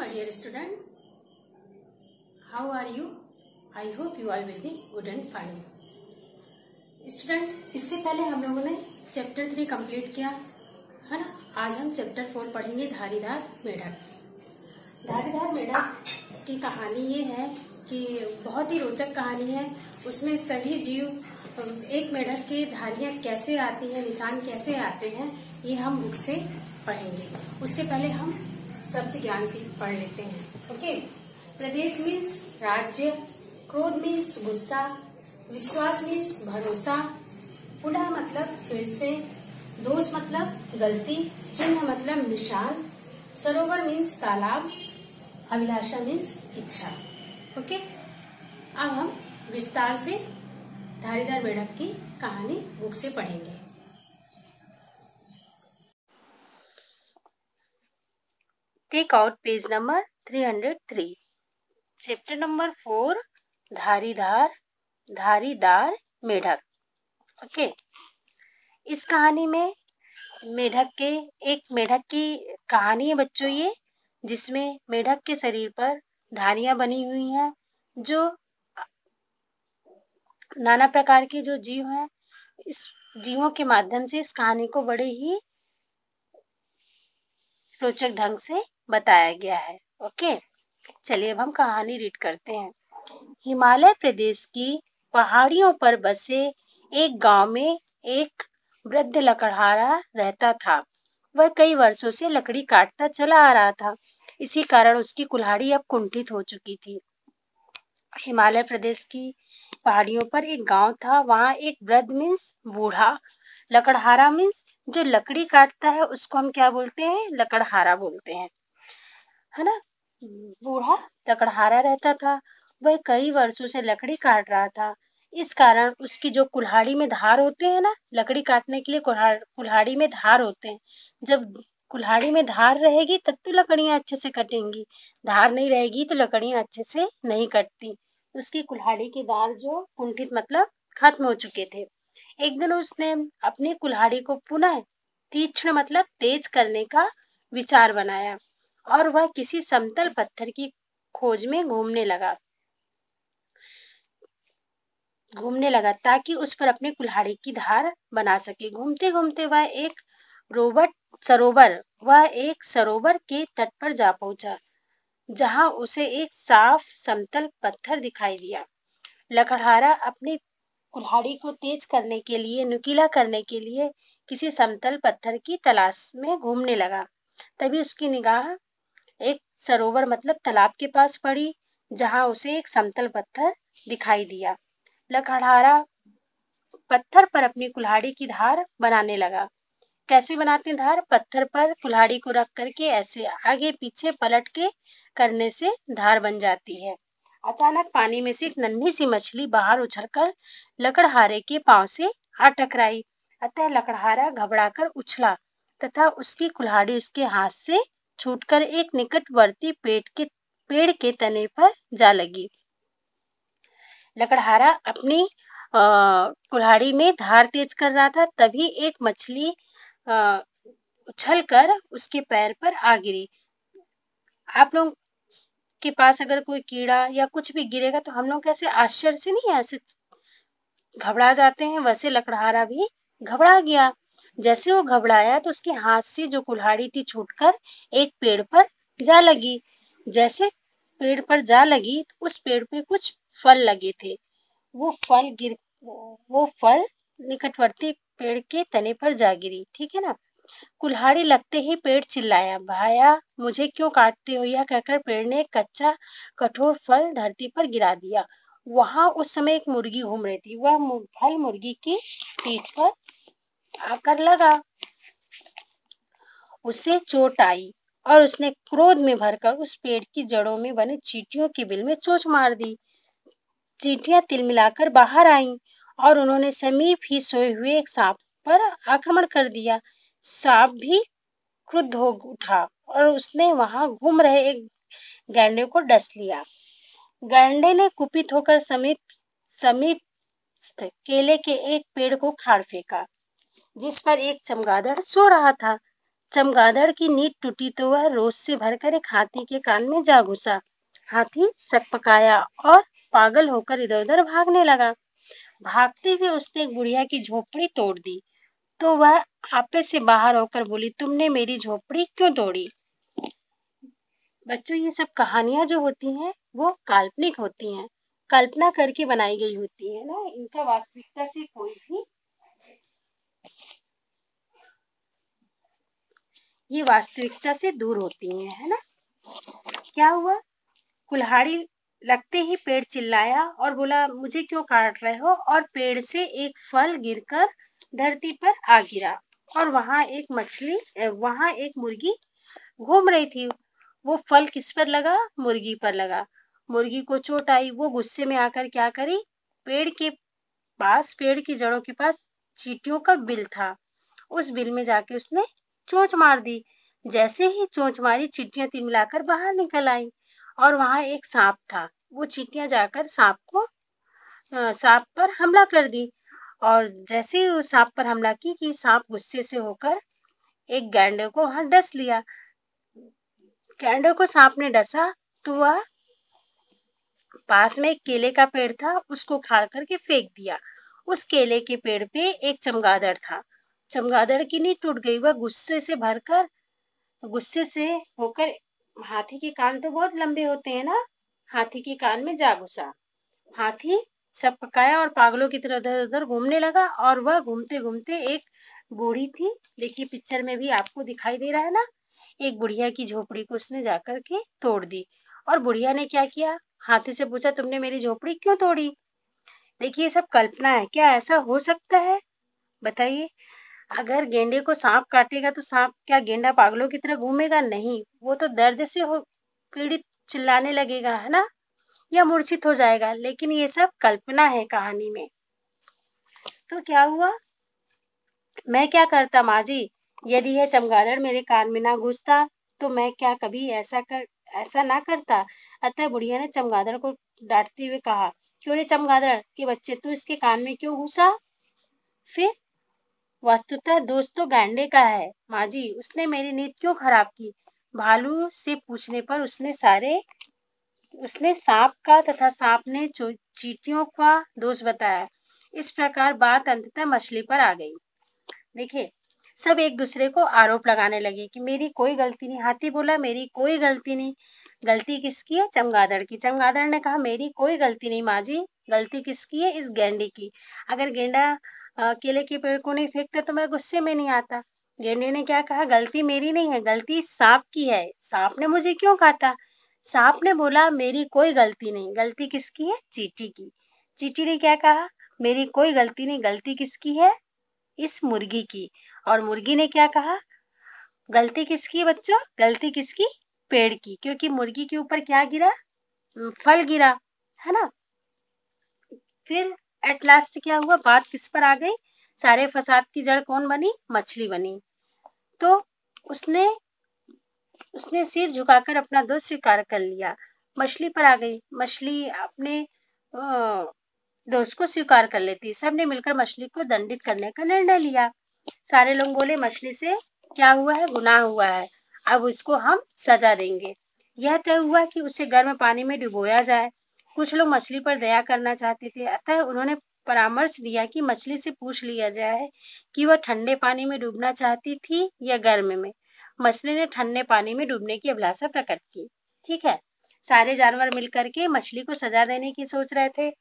my dear students. How are you? I hope you all will be good and fine. Student, इससे पहले हम लोगों ने chapter 3 complete किया है ना। आज हम चैप्टर 4 पढ़ेंगे, धारीदार मेढक। धारीदार मेढक की कहानी ये है कि बहुत ही रोचक कहानी है। उसमें सभी जीव, एक मेढक की धारियां कैसे आती हैं, निशान कैसे आते हैं, ये हम बुक से पढ़ेंगे। उससे पहले हम शब्द ज्ञान से पढ़ लेते हैं। ओके। प्रदेश मीन्स राज्य, क्रोध मीन्स गुस्सा, विश्वास मीन्स भरोसा, पुनः मतलब फिर से, दोष मतलब गलती, चिन्ह मतलब निशान, सरोवर मीन्स तालाब, अभिलाषा मीन्स इच्छा। ओके। अब हम विस्तार से धारीदार मेढक की कहानी बुक से पढ़ेंगे। Take out page number 303. Chapter number 4, धारीदार मेढक। ओके। इस कहानी में एक मेढक की कहानी है बच्चों, ये जिसमें मेढक के शरीर पर धारियां बनी हुई हैं। जो नाना प्रकार के जो जीव हैं, इस जीवों के माध्यम से इस कहानी को बड़े ही रोचक ढंग से बताया गया है। ओके, चलिए अब हम कहानी रीड करते हैं। हिमालय प्रदेश की पहाड़ियों पर बसे एक गांव में एक वृद्ध लकड़हारा रहता था। वह कई वर्षों से लकड़ी काटता चला आ रहा था। इसी कारण उसकी कुल्हाड़ी अब कुंठित हो चुकी थी। हिमालय प्रदेश की पहाड़ियों पर एक गांव था। वहां एक वृद्ध मीन्स बूढ़ा, लकड़हारा मीन्स जो लकड़ी काटता है उसको हम क्या बोलते हैं, लकड़हारा बोलते हैं, है ना। बूढ़ा लकड़हारा रहता था। वह कई वर्षों से लकड़ी काट रहा था। इस कारण उसकी जो कुल्हाड़ी में धार होते हैं ना, लकड़ी काटने के लिए कुल्हाड़ी में धार होते हैं। जब कुल्हाड़ी में धार रहेगी तब तो लकड़ियां अच्छे से कटेंगी, धार नहीं रहेगी तो लकड़ियां अच्छे से नहीं कटती। उसकी कुल्हाड़ी के धार जो कुंठित मतलब खत्म हो चुके थे। एक दिन उसने अपनी कुल्हाड़ी को पुनः तीक्ष्ण मतलब तेज करने का विचार बनाया और वह किसी समतल पत्थर की खोज में घूमने लगा ताकि उस पर अपनी कुल्हाड़ी की धार बना सके। घूमते घूमते वह एक सरोवर के तट पर जा पहुंचा, जहां उसे एक साफ समतल पत्थर दिखाई दिया। लकड़हारा अपनी कुल्हाड़ी को तेज करने के लिए, नुकीला करने के लिए किसी समतल पत्थर की तलाश में घूमने लगा। तभी उसकी निगाह एक सरोवर मतलब तालाब के पास पड़ी, जहां उसे एक समतल पत्थर दिखाई दिया। लकड़हारा पत्थर पर अपनी कुल्हाड़ी की धार बनाने लगा। कैसे बनाते हैं धार? पत्थर पर कुल्हाड़ी को रख करके ऐसे आगे पीछे पलट के करने से धार बन जाती है। अचानक पानी में से एक नन्ही सी मछली बाहर उछलकर लकड़हारे के पांव से आ टकराई। अतः लकड़हारा घबराकर उछला तथा उसकी कुल्हाड़ी उसके हाथ से छूटकर एक निकटवर्ती पेड़ के तने पर जा लगी। लकड़हारा अपनी कुल्हाड़ी में धार तेज कर रहा था, तभी एक मछली उछलकर उसके पैर पर आ गिरी। आप लोग के पास अगर कोई कीड़ा या कुछ भी गिरेगा तो हम लोग कैसे आश्चर्य से नहीं ऐसे घबरा जाते हैं, वैसे लकड़हारा भी घबरा गया। जैसे वो घबराया तो उसके हाथ से जो कुल्हाड़ी थी छूटकर एक पेड़ पर जा लगी। जैसे पेड़ पर जा लगी तो उस पेड़ पे कुछ फल लगे थे। वो फल निकटवर्ती पेड़ के तने पर जा गिरी। ठीक है ना। कुल्हाड़ी लगते ही पेड़ चिल्लाया, भाया मुझे क्यों काटते हो? यह कहकर पेड़ ने एक कच्चा कठोर फल धरती पर गिरा दिया। वहां उस समय एक मुर्गी घूम रही थी। वह फल मुर्गी की पीठ पर आकर लगा। उसे चोट आई और उसने क्रोध में भरकर उस पेड़ की जड़ों में बने चींटियों के बिल में चोंच मार दी। चींटियां तिलमिलाकर बाहर आईं और उन्होंने समीप ही सोए हुए एक सांप पर आक्रमण कर दिया। सांप भी क्रुद्ध हो उठा और उसने वहां घूम रहे एक गैंडे को डस लिया। गैंडे ने कुपित होकर समीप केले के एक पेड़ को उखाड़ फेंका, जिस पर एक चमगादड़ सो रहा था। चमगादड़ की नींद टूटी तो वह रोष से भरकर एक हाथी के कान में जा घुसा। हाथी सकपकाया और पागल होकर इधर उधर भागने लगा। भागते हुए उसने एक बुढ़िया की झोपड़ी तोड़ दी। तो वह आपे से बाहर होकर बोली, तुमने मेरी झोपड़ी क्यों तोड़ी? बच्चों, ये सब कहानियां जो होती हैं वो काल्पनिक होती हैं, कल्पना करके बनाई गई होती है ना। इनका वास्तविकता से कोई भी ये वास्तविकता से दूर होती हैं, है ना। क्या हुआ? कुल्हाड़ी लगते ही पेड़ चिल्लाया और बोला, मुझे क्यों काट रहे हो? और पेड़ से एक फल गिरकर धरती पर आ गिरा और वहां एक मुर्गी घूम रही थी। वो फल किस पर लगा? मुर्गी पर लगा। मुर्गी को चोट आई। वो गुस्से में आकर क्या करी? पेड़ की जड़ों के पास चींटियों का बिल था, उस बिल में जाके उसने चोंच मार दी। जैसे ही चोंच मारी, चींटियां तिलमिलाकर बाहर निकल आईं और वहां एक सांप था। वो चींटियां जाकर सांप पर हमला कर दी और जैसे ही वो सांप पर हमला की कि सांप गुस्से से होकर एक गैंडे को वहां डस लिया। गैंडे को सांप ने डसा तो वह पास में एक केले का पेड़ था, उसको उखाड़ करके फेंक दिया। उस केले के पेड़ पे एक चमगादड़ था। चमगादड़ की नींद टूट गई। वह गुस्से से होकर, हाथी के कान तो बहुत लंबे होते हैं ना, हाथी के कान में जा घुसा। हाथी सब पकाया और पागलों की तरह इधर उधर घूमने लगा और वह घूमते घूमते एक बूढ़ी थी, देखिए पिक्चर में भी आपको दिखाई दे रहा है ना, एक बुढ़िया की झोपड़ी को उसने जाकर के तोड़ दी। और बुढ़िया ने क्या किया? हाथी से पूछा, तुमने मेरी झोपड़ी क्यों तोड़ी? देखिए ये सब कल्पना है, क्या ऐसा हो सकता है? बताइए। अगर गेंडे को सांप काटेगा तो सांप क्या गेंडा पागलों की तरह घूमेगा? नहीं, वो तो दर्द से पीड़ित चिल्लाने लगेगा, है ना, या मूर्छित हो जाएगा। लेकिन ये सब कल्पना है कहानी में। तो क्या हुआ? मैं क्या करता माँ जी, यदि यह चमगादड़ मेरे कान में ना घुसता तो मैं क्या कभी ऐसा ना करता। अतः बुढ़िया ने चमगादड़ को डांटते हुए कहा, क्यों रे चमगादड़ के बच्चे, तू इसके कान में क्यों घुसा? फिर वस्तुतः दोस्त तो गैंडे का है माँ जी, उसने मेरी नींद क्यों खराब की? भालू से पूछने पर उसने सांप का तथा सांप ने चींटियों का दोष बताया। इस प्रकार बात अंततः मछली पर आ गई। देखिए, सब एक दूसरे को आरोप लगाने लगे कि मेरी कोई गलती नहीं। हाथी बोला, मेरी कोई गलती नहीं। गलती किसकी है? चमगादड़ की। चमगादड़ ने कहा, मेरी कोई गलती नहीं माँ जी, गलती किसकी है? इस गेंडे की। अगर गेंडा केले के पेड़ को नहीं फेंकता तो मैं गुस्से में नहीं आता। गेंडे ने क्या कहा? गलती मेरी नहीं है, गलती सांप की है। सांप ने मुझे क्यों काटा? सांप ने बोला, मेरी कोई गलती नहीं। गलती किसकी है? चींटी की। चींटी ने क्या कहा? मेरी कोई गलती नहीं। गलती किसकी है? इस मुर्गी की। और मुर्गी ने क्या कहा? गलती किसकी है बच्चों? गलती किसकी? पेड़ की, क्योंकि मुर्गी के ऊपर क्या गिरा? फल गिरा, है ना। फिर एट लास्ट क्या हुआ? बात किस पर आ गई? सारे फसाद की जड़ कौन बनी? मछली बनी। तो उसने उसने सिर झुकाकर अपना दोष स्वीकार कर लिया। मछली पर आ गई। मछली अपने दोष को स्वीकार कर लेती। सबने मिलकर मछली को दंडित करने का निर्णय लिया। सारे लोग बोले, मछली से क्या हुआ है? गुनाह हुआ है, अब इसको हम सजा देंगे। यह तय हुआ कि उसे गर्म पानी में डुबोया जाए। कुछ लोग मछली पर दया करना चाहते थे, अतः उन्होंने परामर्श दिया कि मछली से पूछ लिया जाए कि वह ठंडे पानी में डूबना चाहती थी या गर्म में। मछली ने ठंडे पानी में डूबने की अभिलाषा प्रकट की। ठीक है, सारे जानवर मिलकर के मछली को सजा देने की सोच रहे थे।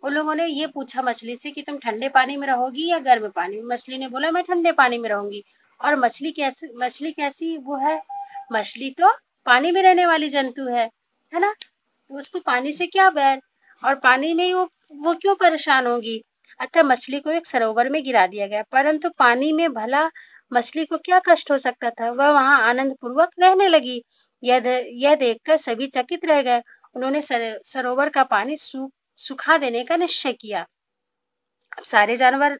उन लोगों ने ये पूछा मछली से कि तुम ठंडे पानी में रहोगी या गर्म पानी में? मछली ने बोला, मैं ठंडे पानी में रहूंगी। और मछली कैसी वो है? मछली तो पानी में रहने वाली जंतु है ना, तो उसको पानी से क्या बैर, और पानी में वो क्यों परेशान होगी। अतः मछली को एक सरोवर में गिरा दिया गया। परंतु पानी में भला मछली को क्या कष्ट हो सकता था? वह वहां आनंद पूर्वक रहने लगी। यह देखकर सभी चकित रह गए। उन्होंने सरोवर का पानी सुखा देने का निश्चय किया। अब सारे जानवर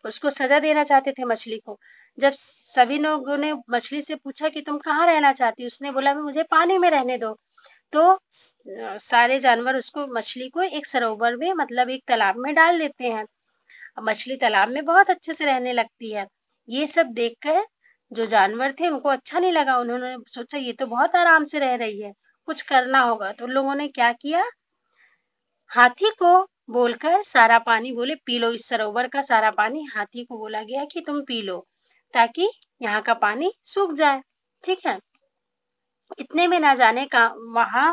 उसको सजा देना चाहते थे मछली को। जब सभी लोगों ने मछली से पूछा कि तुम कहाँ रहना चाहती? उसने बोला, मुझे पानी में रहने दो। तो सारे जानवर मछली को एक सरोवर में, मतलब एक तालाब में डाल देते हैं। मछली तालाब में बहुत अच्छे से रहने लगती है। ये सब देखकर जो जानवर थे उनको अच्छा नहीं लगा, उन्होंने सोचा ये तो बहुत आराम से रह रही है, कुछ करना होगा। तो उन लोगों ने क्या किया, हाथी को बोलकर सारा पानी बोले पी लो, इस सरोवर का सारा पानी हाथी को बोला गया कि तुम पी लो ताकि यहाँ का पानी सूख जाए। ठीक है, इतने में ना जाने का वहां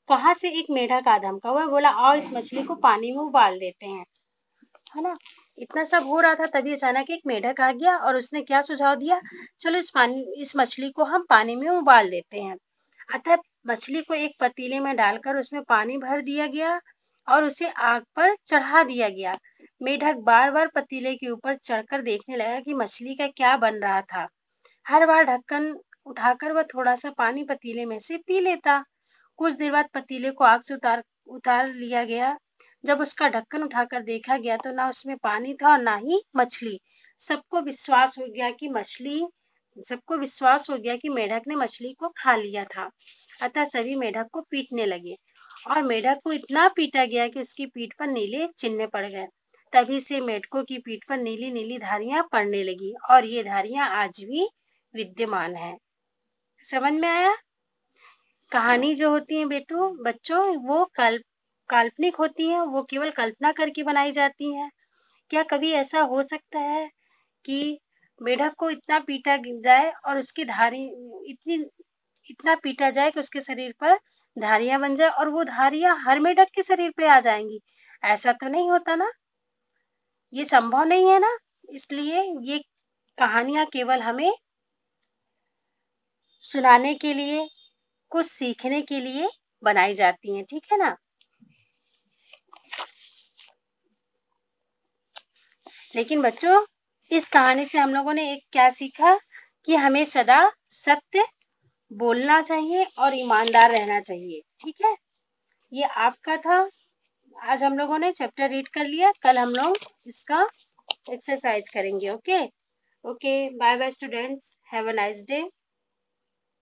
कहाँ से एक मेढक आ धमका हुआ, बोला आओ इस मछली को पानी में उबाल देते हैं, है ना। इतना सब हो रहा था, तभी अचानक एक मेढक आ गया और उसने क्या सुझाव दिया, चलो इस मछली को हम पानी में उबाल देते हैं। अतः मछली को एक पतीले में डालकर उसमें पानी भर दिया गया और उसे आग पर चढ़ा दिया गया। मेढक बार बार पतीले के ऊपर चढ़कर देखने लगा कि मछली का क्या बन रहा था। हर बार ढक्कन उठाकर वह थोड़ा सा पानी पतीले में से पी लेता। कुछ देर बाद पतीले को आग से उतार लिया गया। जब उसका ढक्कन उठाकर देखा गया तो ना उसमें पानी था और ना ही मछली। सबको विश्वास हो गया कि मेढक ने मछली को खा लिया था। अतः सभी मेढक को पीटने लगे और मेढक को इतना पीटा गया कि उसकी पीठ पर नीले चिन्ह पड़ गए। तभी से मेढकों की पीठ पर नीली नीली धारियां पड़ने लगी और ये धारियां आज भी विद्यमान है। समझ में आया? कहानी जो होती है बच्चों वो काल्पनिक होती है, वो केवल कल्पना करके बनाई जाती हैं। क्या कभी ऐसा हो सकता है कि मेढक को इतना पीटा जाए और उसकी धारी इतना पीटा जाए कि उसके शरीर पर धारियां बन जाए और वो धारियां हर मेढक के शरीर पे आ जाएंगी? ऐसा तो नहीं होता ना, ये संभव नहीं है ना। इसलिए ये कहानियां केवल हमें सुनाने के लिए, कुछ सीखने के लिए बनाई जाती हैं, ठीक है ना। लेकिन बच्चों इस कहानी से हम लोगों ने एक क्या सीखा कि हमें सदा सत्य बोलना चाहिए और ईमानदार रहना चाहिए, ठीक है। ये आपका था। आज हम लोगों ने चैप्टर रीड कर लिया, कल हम लोग इसका एक्सरसाइज करेंगे। Okay, bye bye students, have a nice day.